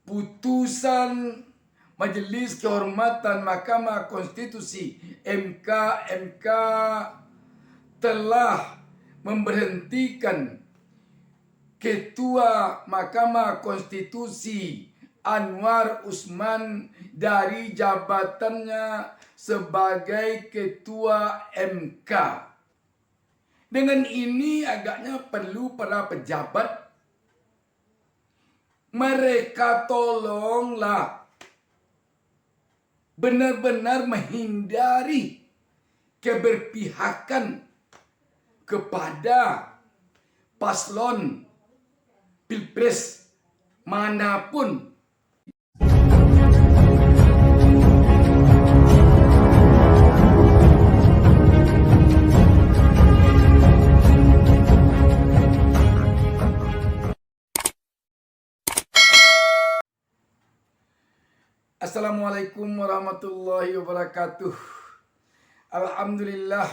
putusan Majelis Kehormatan Mahkamah Konstitusi MK telah memberhentikan Ketua Mahkamah Konstitusi Anwar Usman dari jabatannya sebagai Ketua MK. Dengan ini agaknya perlu para pejabat mereka tolonglah benar-benar menghindari keberpihakan kepada paslon pilpres manapun. Assalamualaikum warahmatullahi wabarakatuh. Alhamdulillah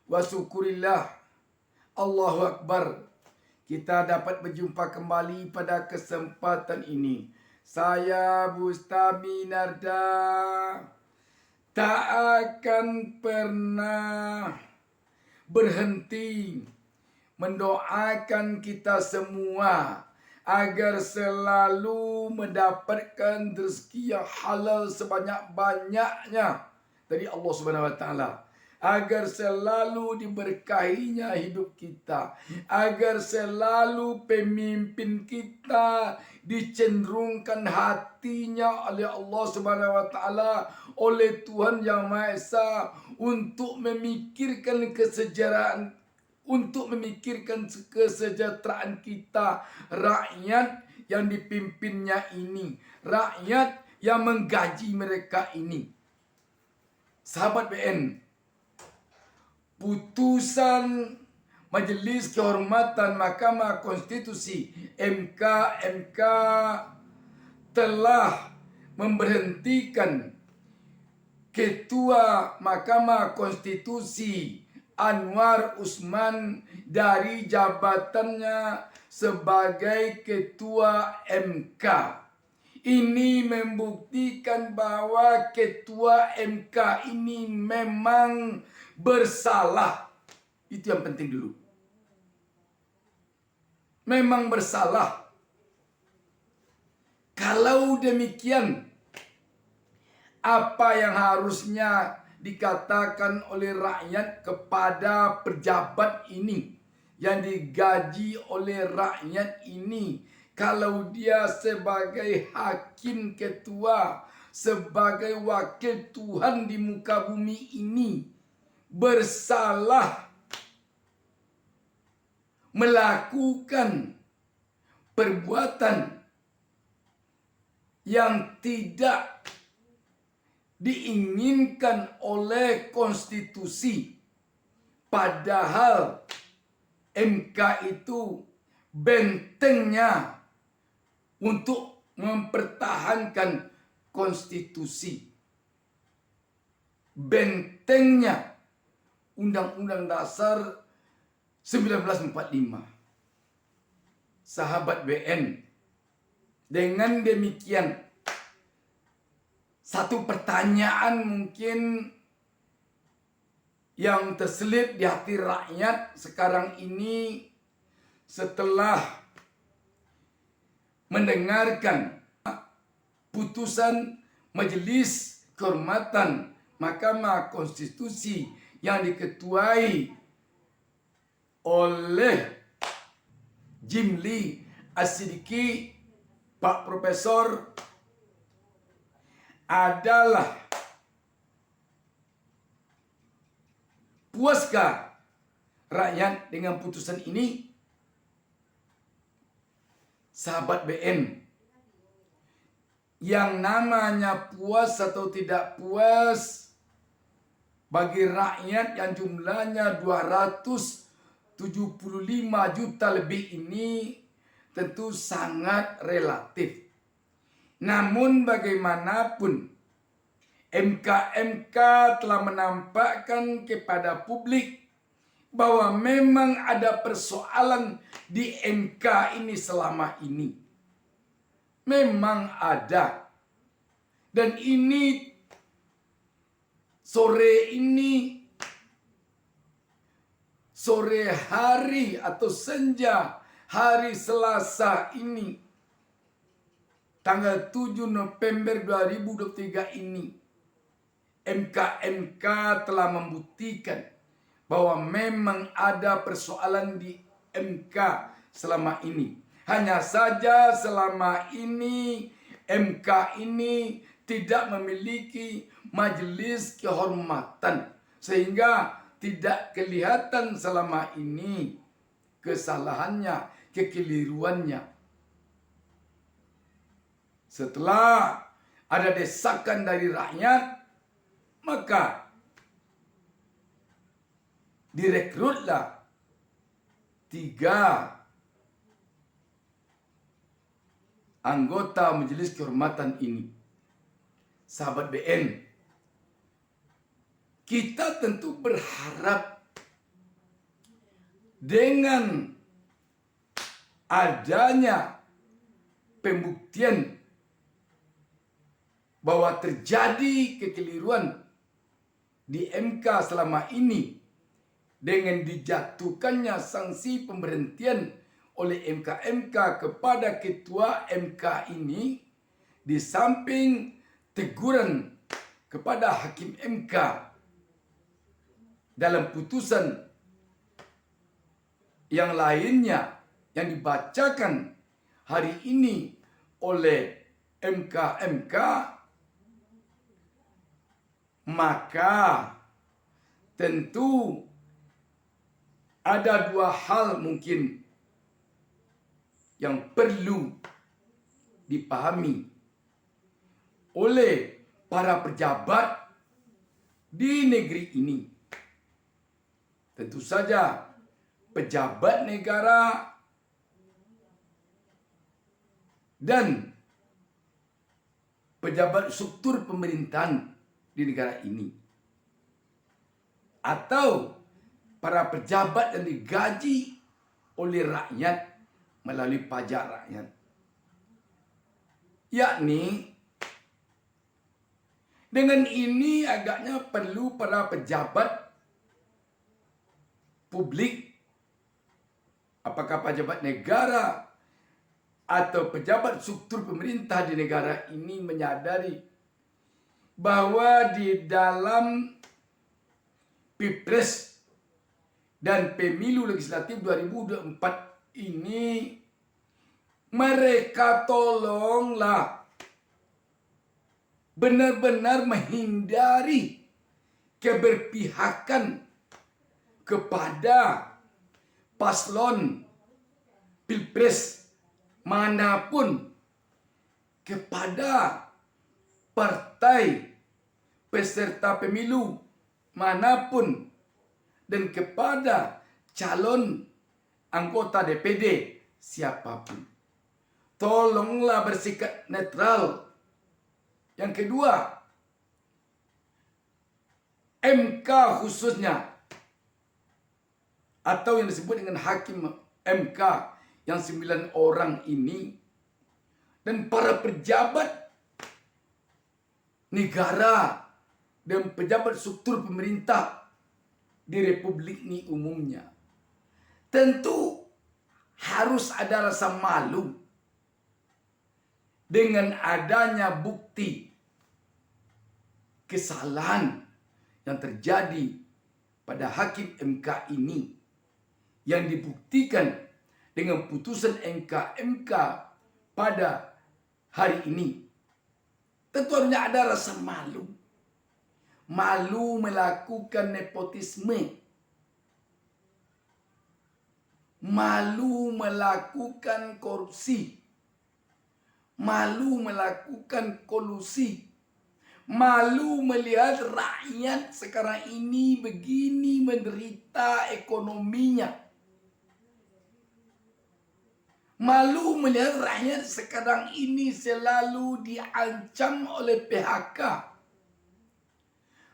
wa syukurillah, Allahu Akbar. Kita dapat berjumpa kembali pada kesempatan ini. Saya Bustami Narda tak akan pernah berhenti mendoakan kita semua agar selalu mendapatkan rezeki yang halal sebanyak-banyaknya dari Allah Subhanahu wa taala, agar selalu diberkahinya hidup kita, agar selalu pemimpin kita dicenderungkan hatinya oleh Allah Subhanahu wa taala, oleh Tuhan Yang Maha Esa untuk memikirkan kesejahteraan, untuk memikirkan kesejahteraan kita, rakyat yang dipimpinnya ini, rakyat yang menggaji mereka ini. Sahabat BN, putusan Majelis Kehormatan Mahkamah Konstitusi MK telah memberhentikan Ketua Mahkamah Konstitusi Anwar Usman dari jabatannya sebagai Ketua MK. Ini membuktikan bahwa Ketua MK ini memang bersalah. Itu yang penting dulu. Memang bersalah. Kalau demikian, apa yang harusnya dikatakan oleh rakyat kepada pejabat ini yang digaji oleh rakyat ini, kalau dia sebagai hakim ketua, sebagai wakil Tuhan di muka bumi ini bersalah melakukan perbuatan yang tidak diinginkan oleh konstitusi, padahal MK itu bentengnya untuk mempertahankan konstitusi, bentengnya Undang-Undang Dasar 1945. Sahabat BN, dengan demikian satu pertanyaan mungkin yang terselip di hati rakyat sekarang ini setelah mendengarkan putusan Majelis Kehormatan Mahkamah Konstitusi yang diketuai oleh Jimli As-Sidiki, Pak Profesor, adalah puaskah rakyat dengan putusan ini? Sahabat BN, yang namanya puas atau tidak puas bagi rakyat yang jumlahnya 275 juta lebih ini tentu sangat relatif. Namun bagaimanapun, MK telah menampakkan kepada publik bahwa memang ada persoalan di MK ini selama ini. memang ada. Dan ini sore hari atau senja hari Selasa ini, tanggal 7 November 2023 ini, MK telah membuktikan bahwa memang ada persoalan di MK selama ini. Hanya saja selama ini MK ini tidak memiliki majelis kehormatan, sehingga tidak kelihatan selama ini kesalahannya, kekeliruannya. Setelah ada desakan dari rakyat, maka direkrutlah 3 anggota majelis kehormatan ini. Sahabat BN, kita tentu berharap dengan adanya pembuktian bahwa terjadi kekeliruan di MK selama ini, dengan dijatuhkannya sanksi pemberhentian oleh MK kepada ketua MK ini, di samping teguran kepada hakim MK dalam putusan yang lainnya yang dibacakan hari ini oleh MK, maka tentu ada 2 hal mungkin yang perlu dipahami oleh para pejabat di negeri ini. Tentu saja pejabat negara dan pejabat struktur pemerintahan di negara ini, atau para pejabat yang digaji oleh rakyat melalui pajak rakyat. Yakni dengan ini agaknya perlu para pejabat publik, apakah pejabat negara atau pejabat struktur pemerintah di negara ini, menyadari bahwa di dalam Pilpres dan Pemilu Legislatif 2024 ini, mereka tolonglah benar-benar menghindari keberpihakan kepada paslon Pilpres manapun, kepada partai peserta pemilu manapun, dan kepada calon anggota DPD siapapun. Tolonglah bersikap netral. Yang kedua, MK khususnya, atau yang disebut dengan hakim MK yang 9 orang ini, dan para pejabat negara dan pejabat struktur pemerintah di Republik ini umumnya, tentu harus ada rasa malu dengan adanya bukti kesalahan yang terjadi pada hakim MK ini, yang dibuktikan dengan putusan MK pada hari ini. Tentu harusnya ada rasa malu. Malu melakukan nepotisme. Malu melakukan korupsi. Malu melakukan kolusi. Malu melihat rakyat sekarang ini begini menderita ekonominya. Malu melihat rakyat sekarang ini selalu diancam oleh PHK.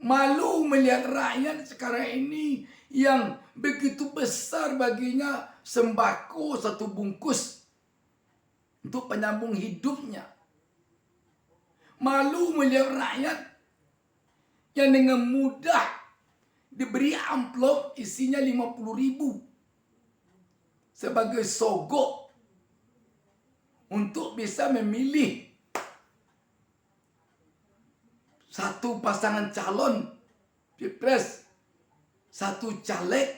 Malu melihat rakyat sekarang ini yang begitu besar baginya sembako 1 bungkus untuk penyambung hidupnya. Malu melihat rakyat yang dengan mudah diberi amplop isinya 50.000 sebagai sogok untuk bisa memilih satu pasangan calon pilpres, satu caleg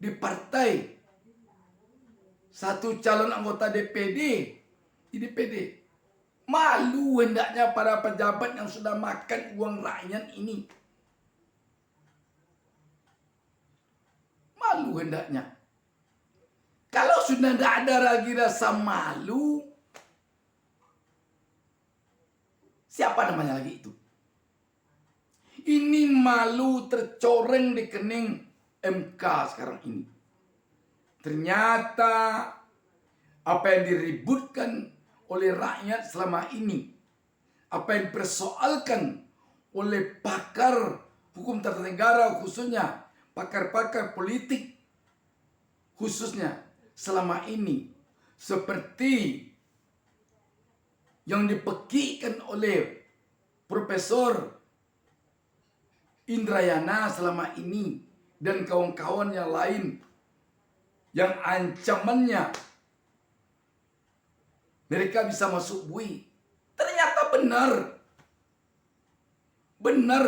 di partai, satu calon anggota DPD di DPD. Malu hendaknya para pejabat yang sudah makan uang rakyat ini. Malu hendaknya. Kalau sudah tidak ada lagi rasa malu, siapa namanya lagi itu? Ini malu tercoreng di kening MK sekarang ini. Ternyata apa yang diributkan oleh rakyat selama ini, apa yang dipersoalkan oleh pakar hukum tata negara khususnya, pakar-pakar politik khususnya selama ini, seperti yang dipekikkan oleh Profesor Indrayana selama ini dan kawan-kawan yang lain, yang ancamannya mereka bisa masuk bui. Ternyata benar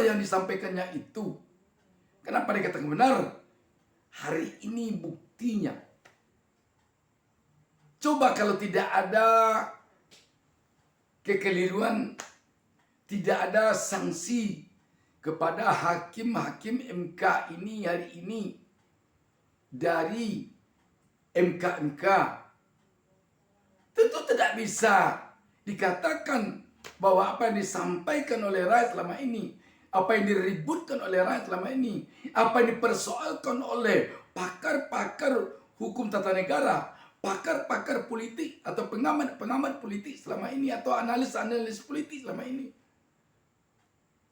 yang disampaikannya itu. Kenapa dikatakan benar? Hari ini buktinya. Coba kalau tidak ada kekeliruan, tidak ada sanksi kepada hakim-hakim MK ini hari ini dari MK-MK, tentu tidak bisa dikatakan bahwa apa yang disampaikan oleh rakyat selama ini, apa yang diributkan oleh rakyat selama ini, apa yang dipersoalkan oleh pakar-pakar hukum tata negara, pakar-pakar politik atau pengamat-pengamat politik selama ini, atau analis-analis politik selama ini,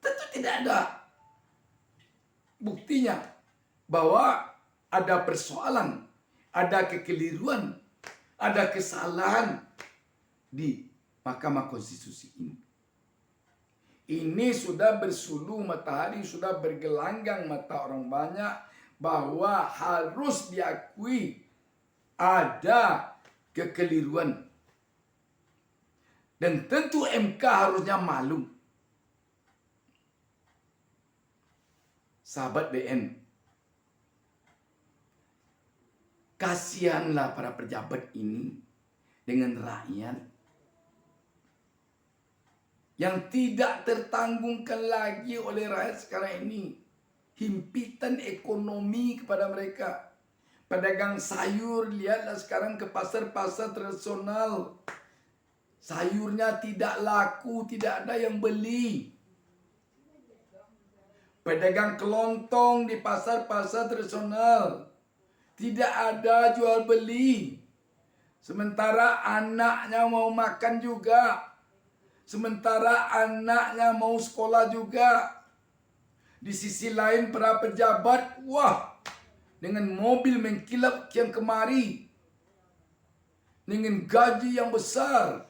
tentu tidak ada buktinya bahwa ada persoalan, ada kekeliruan, ada kesalahan di Mahkamah Konstitusi ini. Ini sudah bersulu matahari, sudah bergelanggang mata orang banyak bahwa harus diakui ada kekeliruan. Dan tentu MK harusnya malu. Sahabat BN, kasihanlah para pejabat ini dengan rakyat yang tidak tertanggungkan lagi oleh rakyat sekarang ini. Himpitan ekonomi kepada mereka. Pedagang sayur, lihatlah sekarang ke pasar-pasar tradisional. Sayurnya tidak laku, tidak ada yang beli. Pedagang kelontong di pasar-pasar tradisional, tidak ada jual beli. Sementara anaknya mau makan juga. Sementara anaknya mau sekolah juga. Di sisi lain para pejabat, wah, dengan mobil mengkilap kian kemari. Dengan gaji yang besar.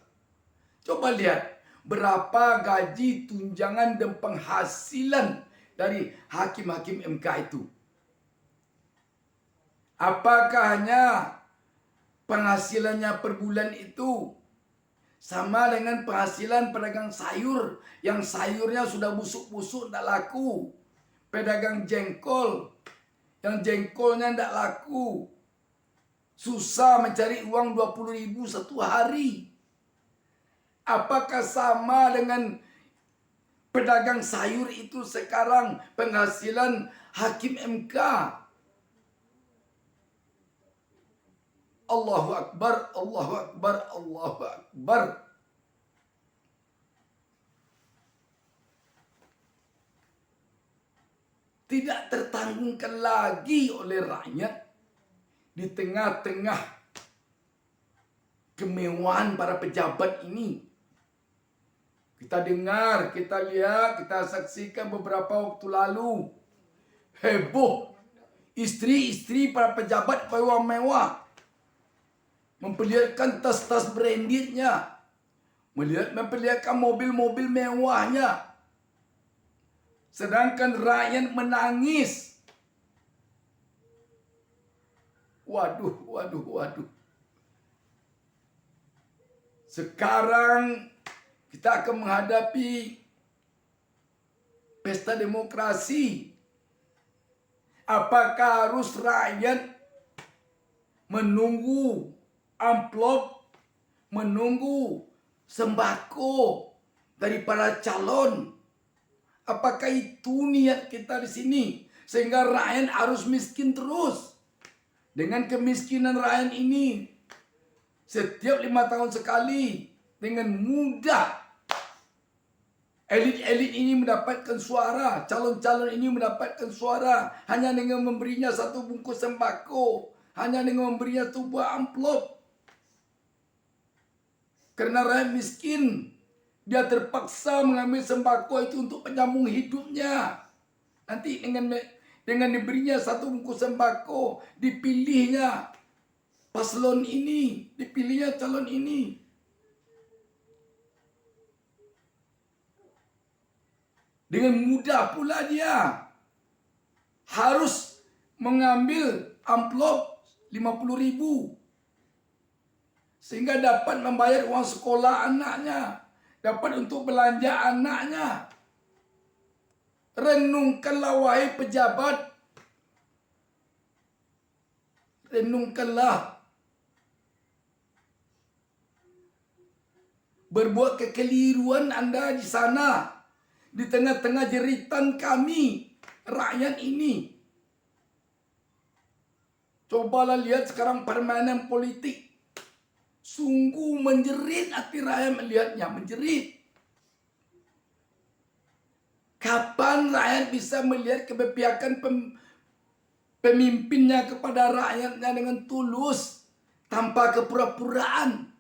Coba lihat berapa gaji, tunjangan dan penghasilan dari hakim-hakim MK itu. Apakah hanya penghasilannya per bulan itu sama dengan penghasilan pedagang sayur yang sayurnya sudah busuk-busuk, tidak laku? Pedagang jengkol yang jengkolnya tidak laku, susah mencari uang 20.000 satu hari. Apakah sama dengan pedagang sayur itu sekarang penghasilan hakim MK? Allahu Akbar, Allahu Akbar, Allahu Akbar. Tidak tertanggungkan lagi oleh rakyat di tengah-tengah kemewahan para pejabat ini. Kita dengar, kita lihat, kita saksikan beberapa waktu lalu. Heboh. Istri-istri para pejabat mewah-mewah. memperlihatkan tas-tas brandednya, memperlihatkan mobil-mobil mewahnya. Sedangkan rakyat menangis. Waduh, waduh, waduh. Sekarang kita akan menghadapi pesta demokrasi. Apakah harus rakyat menunggu amplop, menunggu sembako dari para calon? Apakah itu niat kita di sini? Sehingga rakyat harus miskin terus. Dengan kemiskinan rakyat ini, setiap 5 tahun sekali, dengan mudah elit-elit ini mendapatkan suara, calon-calon ini mendapatkan suara hanya dengan memberinya satu bungkus sembako, hanya dengan memberinya sebuah amplop. Karena rakyat miskin, dia terpaksa mengambil sembako itu untuk penyambung hidupnya. Nanti dengan diberinya satu bungkus sembako, dipilihnya paslon ini, dipilihnya calon ini. Dengan mudah pula dia harus mengambil amplop 50.000 sehingga dapat membayar uang sekolah anaknya, dapat untuk belanja anaknya. Renungkanlah wahai pejabat, renungkanlah. Berbuat kekeliruan Anda di sana, di tengah-tengah jeritan kami, rakyat ini. Cobalah lihat sekarang permainan politik. Sungguh menjerit hati rakyat melihatnya, menjerit. Kapan rakyat bisa melihat keberpihakan pemimpinnya kepada rakyatnya dengan tulus, tanpa kepura-puraan?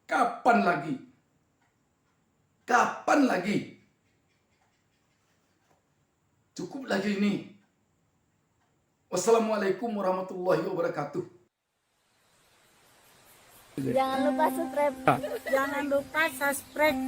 Kapan lagi? Kapan lagi? Cukup lagi ini. Wassalamualaikum warahmatullahi wabarakatuh. Jangan lupa subscribe. Jangan lupa subscribe.